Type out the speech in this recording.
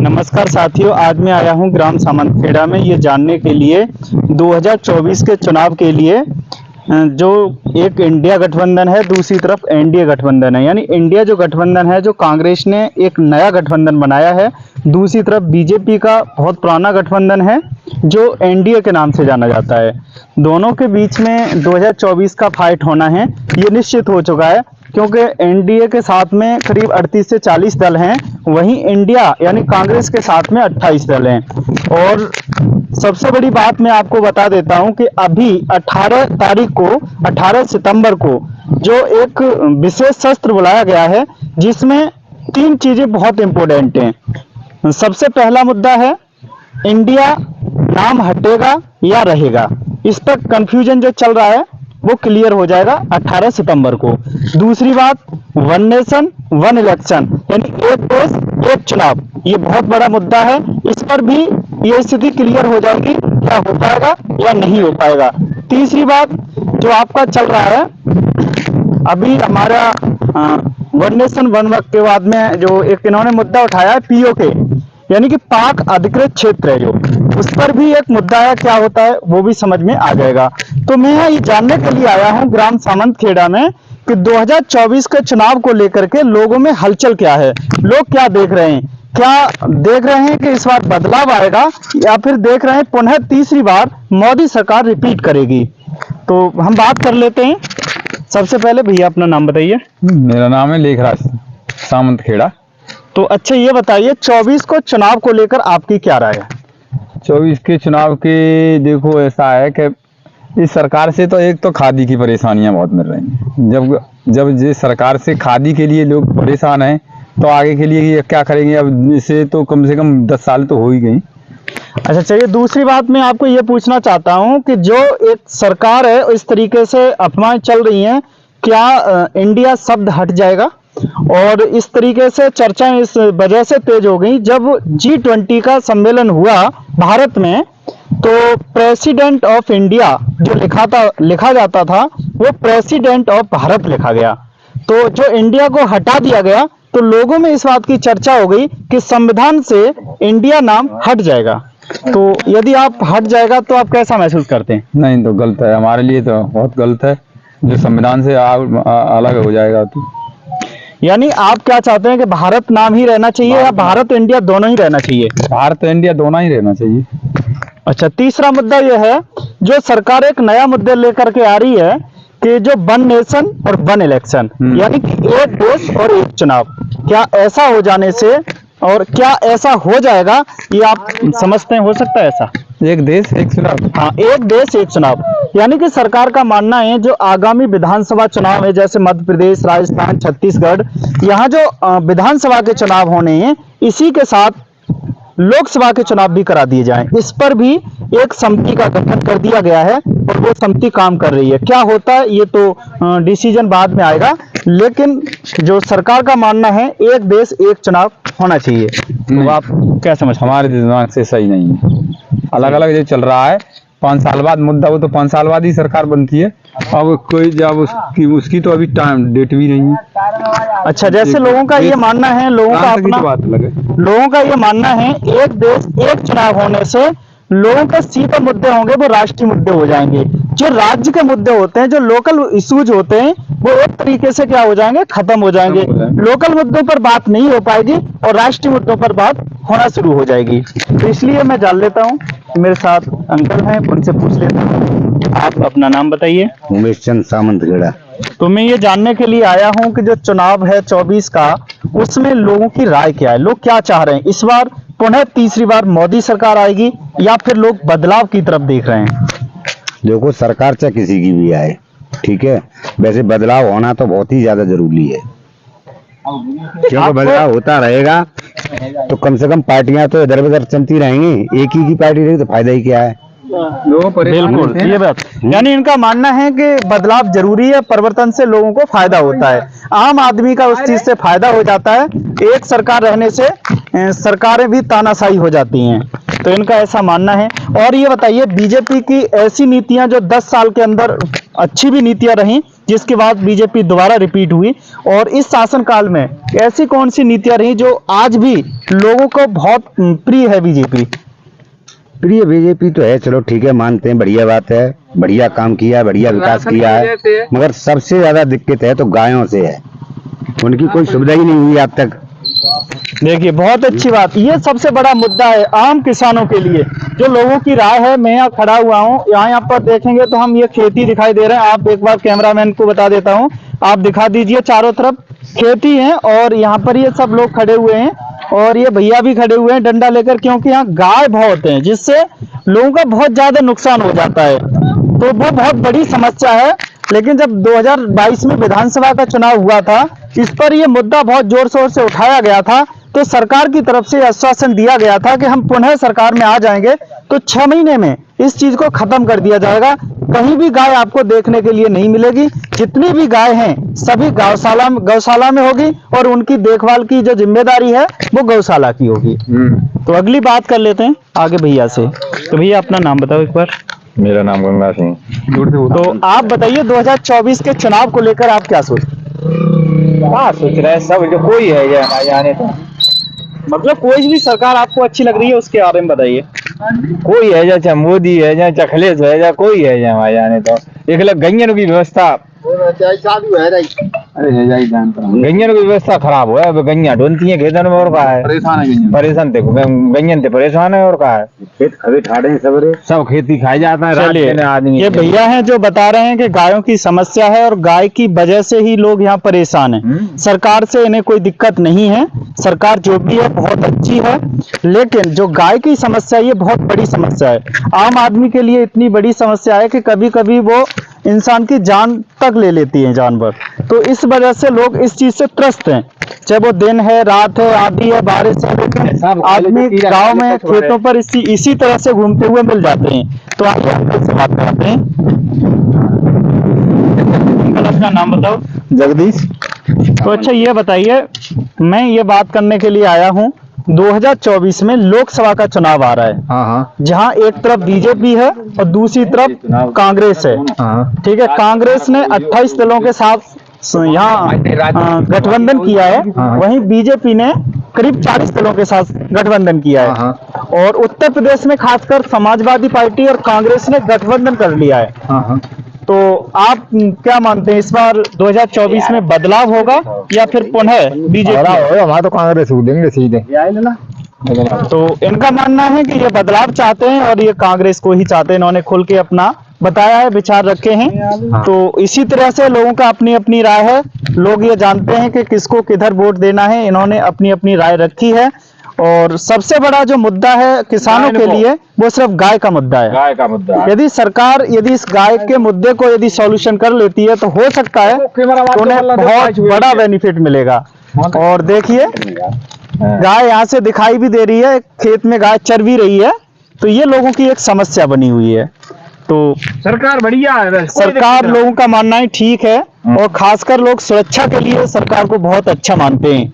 नमस्कार साथियों, आज मैं आया हूं ग्राम सामंतखेड़ा में ये जानने के लिए 2024 के चुनाव के लिए जो एक इंडिया गठबंधन है, दूसरी तरफ एनडीए गठबंधन है। यानी इंडिया जो गठबंधन है, जो कांग्रेस ने एक नया गठबंधन बनाया है, दूसरी तरफ बीजेपी का बहुत पुराना गठबंधन है जो एनडीए के नाम से जाना जाता है। दोनों के बीच में 2024 का फाइट होना है, ये निश्चित हो चुका है, क्योंकि एनडीए के साथ में करीब 38 से 40 दल हैं, वहीं इंडिया यानी कांग्रेस के साथ में 28 दल हैं। और सबसे बड़ी बात मैं आपको बता देता हूं कि अभी 18 सितंबर को जो एक विशेष सत्र बुलाया गया है, जिसमें 3 चीजें बहुत इंपॉर्टेंट हैं। सबसे पहला मुद्दा है इंडिया नाम हटेगा या रहेगा, इस पर कंफ्यूजन जो चल रहा है वो क्लियर हो जाएगा 18 सितंबर को। दूसरी बात, वन नेशन वन इलेक्शन, यानी एक देश एक चुनाव, ये बहुत बड़ा मुद्दा है। इस पर भी ये स्थिति क्लियर हो जाएगी, क्या हो पाएगा या नहीं हो पाएगा। तीसरी बात जो आपका चल रहा है अभी हमारा वन नेशन वन वक्त के बाद में जो एक इन्होंने मुद्दा उठाया है पीओके, यानी कि पाक अधिकृत क्षेत्र है, जो उस पर भी एक मुद्दा है, क्या होता है वो भी समझ में आ जाएगा। तो मैं ये जानने के लिए आया हूँ ग्राम सामंतखेड़ा में कि 2024 के चुनाव को लेकर के लोगों में हलचल क्या है, लोग क्या देख रहे हैं, क्या देख रहे हैं कि इस बार बदलाव आएगा या फिर देख रहे हैं पुनः तीसरी बार मोदी सरकार रिपीट करेगी। तो हम बात कर लेते हैं। सबसे पहले भैया अपना नाम बताइए। मेरा नाम है लेखराज सामंतखेड़ा। तो अच्छा ये बताइए, 24 को चुनाव को लेकर आपकी क्या राय है? 24 के चुनाव के देखो ऐसा है कि इस सरकार से तो एक तो खादी की परेशानियां बहुत मिल रही हैं। जब जिस सरकार से खादी के लिए लोग परेशान हैं, तो आगे के लिए ये क्या करेंगे। अब इसे तो कम से कम 10 साल तो हो ही गई। अच्छा चलिए, दूसरी बात मैं आपको ये पूछना चाहता हूँ कि जो एक सरकार है इस तरीके से अफवाहें चल रही हैं, क्या इंडिया शब्द हट जाएगा? और इस तरीके से चर्चाएं इस वजह से तेज हो गई, जब G20 का सम्मेलन हुआ भारत में, तो प्रेसिडेंट ऑफ इंडिया जो लिखा जाता था वो प्रेसिडेंट ऑफ भारत लिखा गया। तो जो इंडिया को हटा दिया गया, तो लोगों में इस बात की चर्चा हो गई कि संविधान से इंडिया नाम हट जाएगा। तो यदि आप हट जाएगा तो आप कैसा महसूस करते हैं? नहीं, तो गलत है, हमारे लिए तो बहुत गलत है जो संविधान से अलग हो जाएगा। तो यानी आप क्या चाहते हैं कि भारत नाम ही रहना चाहिए या भारत इंडिया दोनों ही रहना चाहिए? भारत इंडिया दोनों ही रहना चाहिए। अच्छा, तीसरा मुद्दा यह है, जो सरकार एक नया मुद्दा लेकर के आ रही है कि जो वन नेशन और वन इलेक्शन, यानी कि एक देश और एक चुनाव, क्या ऐसा हो जाने से और क्या ऐसा हो जाएगा, ये आप समझते हैं हो सकता है ऐसा? एक देश एक चुनाव, हाँ, एक देश एक चुनाव, यानी कि सरकार का मानना है जो आगामी विधानसभा चुनाव है, जैसे मध्य प्रदेश, राजस्थान, छत्तीसगढ़, यहाँ जो विधानसभा के चुनाव होने हैं, इसी के साथ लोकसभा के चुनाव भी करा दिए जाएं। इस पर भी एक समिति का गठन कर दिया गया है और वो समिति काम कर रही है। क्या होता है ये तो डिसीजन बाद में आएगा, लेकिन जो सरकार का मानना है एक देश एक चुनाव होना चाहिए। तो आप क्या समझ? हमारे दिमाग से सही नहीं है। अलग अलग जो चल रहा है, 5 साल बाद मुद्दा, वो तो 5 साल बाद ही सरकार बनती है। अब कोई जब उसकी तो अभी टाइम डेट भी नहीं है। अच्छा, जैसे लोगों का ये मानना है, लोगों का अपना बात अलग है। लोगों का ये मानना है एक देश एक चुनाव होने से लोगों के सीधे मुद्दे होंगे वो राष्ट्रीय मुद्दे हो जाएंगे, जो राज्य के मुद्दे होते हैं, जो लोकल इश्यूज होते हैं, वो एक तरीके से क्या हो जाएंगे, खत्म हो जाएंगे। लोकल मुद्दों पर बात नहीं हो पाएगी और राष्ट्रीय मुद्दों पर बात होना शुरू हो जाएगी। तो इसलिए मैं जान लेता हूँ, मेरे साथ अंकल हैं, उनसे पूछ लेता हूँ। आप अपना नाम बताइए। उमेश चंद सामंतखेड़ा। तो मैं ये जानने के लिए आया हूँ कि जो चुनाव है 24 का, उसमें लोगों की राय क्या है, लोग क्या चाह रहे हैं? इस बार पुनः तीसरी बार मोदी सरकार आएगी या फिर लोग बदलाव की तरफ देख रहे हैं? देखो, सरकार चाहे किसी की भी आए, ठीक है, वैसे बदलाव होना तो बहुत ही ज्यादा जरूरी है, क्योंकि बदलाव होता रहेगा तो कम से कम पार्टियां तो इधर उधर चलती रहेंगी। एक ही की पार्टी रही तो फायदा ही क्या है? बिल्कुल, ये बात, यानी इनका मानना है कि बदलाव जरूरी है, परिवर्तन से लोगों को फायदा होता है, आम आदमी का उस चीज से फायदा हो जाता है। एक सरकार रहने से सरकारें भी तानाशाही हो जाती हैं, तो इनका ऐसा मानना है। और ये बताइए, बीजेपी की ऐसी नीतियां जो 10 साल के अंदर अच्छी भी नीतियां रहीं जिसके बाद बीजेपी दोबारा रिपीट हुई। और इस शासनकाल में ऐसी कौन सी नीतियां रही जो आज भी लोगों को बहुत प्रिय है बीजेपी? प्रिय बीजेपी तो है, चलो ठीक है, मानते हैं, बढ़िया बात है, बढ़िया काम किया है, बढ़िया विकास किया है, मगर सबसे ज्यादा दिक्कत है तो गायों से है। उनकी कोई सुविधा ही नहीं हुई अब तक। देखिए, बहुत अच्छी बात, ये सबसे बड़ा मुद्दा है आम किसानों के लिए। जो लोगों की राय है, मैं यहाँ खड़ा हुआ हूँ, यहाँ पर देखेंगे तो हम ये खेती दिखाई दे रहे हैं। आप एक बार कैमरामैन को बता देता हूँ, आप दिखा दीजिए, चारों तरफ खेती है और यहाँ पर ये सब लोग खड़े हुए हैं और ये भैया भी खड़े हुए हैं डंडा लेकर, क्योंकि यहाँ गाय बहुत हैं जिससे लोगों का बहुत ज्यादा नुकसान हो जाता है। तो वो बहुत बड़ी समस्या है। लेकिन जब 2022 में विधानसभा का चुनाव हुआ था, इस पर यह मुद्दा बहुत जोर शोर से उठाया गया था, तो सरकार की तरफ से आश्वासन दिया गया था कि हम पुनः सरकार में आ जाएंगे तो 6 महीने में इस चीज को खत्म कर दिया जाएगा। कहीं भी गाय आपको देखने के लिए नहीं मिलेगी। जितनी भी गाय हैं सभी गौशाला में होगी और उनकी देखभाल की जो जिम्मेदारी है वो गौशाला की होगी। तो अगली बात कर लेते हैं आगे भैया से। तो भैया अपना नाम बताओ एक बार। मेरा नाम गंगा सिंह। तो आप बताइए 2024 के चुनाव को लेकर आप क्या सोच रहे हैं? सब जो कोई है या हमारे आने तो मतलब कोई भी सरकार आपको अच्छी लग रही है उसके बारे में बताइए। कोई है, चाहे मोदी है, चाहे अखिलेश है, चाहे कोई है हमारे आने तो एक अलग गैयन की व्यवस्था, गैयन की व्यवस्था खराब हो है। गैया ढूंढती है खेतन में और कहा है परेशान थे गैयन थे, परेशान है और कहा है खेत खबे ठाड़े सब खेती खाई जाता है। चलिए, आदमी ये भैया हैं जो बता रहे हैं कि गायों की समस्या है और गाय की वजह से ही लोग यहाँ परेशान हैं। सरकार से इन्हें कोई दिक्कत नहीं है, सरकार जो भी है बहुत अच्छी है, लेकिन जो गाय की समस्या है ये बहुत बड़ी समस्या है। आम आदमी के लिए इतनी बड़ी समस्या है कि कभी कभी वो इंसान की जान तक ले लेती है जानवर। तो इस वजह से लोग इस चीज से त्रस्त हैं, चाहे वो दिन है, रात है, आंधी है, बारिश है, लेकिन आदमी गांव में खेतों पर इसी तरह से घूमते हुए मिल जाते हैं। तो आइए हम से बात करते हैं। अपना नाम बताओ। जगदीश। तो अच्छा ये बताइए, मैं ये बात करने के लिए आया हूँ, 2024 में लोकसभा का चुनाव आ रहा है। हाँ, जहाँ एक तरफ बीजेपी है और दूसरी तरफ कांग्रेस है। ठीक है, कांग्रेस ने 28 दलों के साथ यहाँ गठबंधन किया है, वहीं बीजेपी ने करीब 40 दलों के साथ गठबंधन किया है। और उत्तर प्रदेश में खासकर समाजवादी पार्टी और कांग्रेस ने गठबंधन कर लिया है। तो आप क्या मानते हैं, इस बार 2024 में बदलाव होगा या फिर पुनः बीजेपी? हमारा तो कांग्रेस देंगे सीधे। तो इनका मानना है कि ये बदलाव चाहते हैं और ये कांग्रेस को ही चाहते हैं, इन्होंने खुल के अपना बताया है, विचार रखे हैं। तो इसी तरह से लोगों का अपनी अपनी राय है, लोग ये जानते हैं कि किसको किधर वोट देना है, इन्होंने अपनी अपनी राय रखी है। और सबसे बड़ा जो मुद्दा है किसानों के लिए वो सिर्फ गाय का मुद्दा है। गाय का मुद्दा यदि सरकार इस गाय के मुद्दे को यदि सॉल्यूशन कर लेती है तो हो सकता है तो उन्हें बहुत बड़ा बेनिफिट मिलेगा। और देखिए, गाय यहाँ से दिखाई भी दे रही है, खेत में गाय चर भी रही है, तो ये लोगों की एक समस्या बनी हुई है। तो सरकार बढ़िया है, सरकार लोगों का मानना ही ठीक है और खासकर लोग सुरक्षा के लिए सरकार को बहुत अच्छा मानते हैं।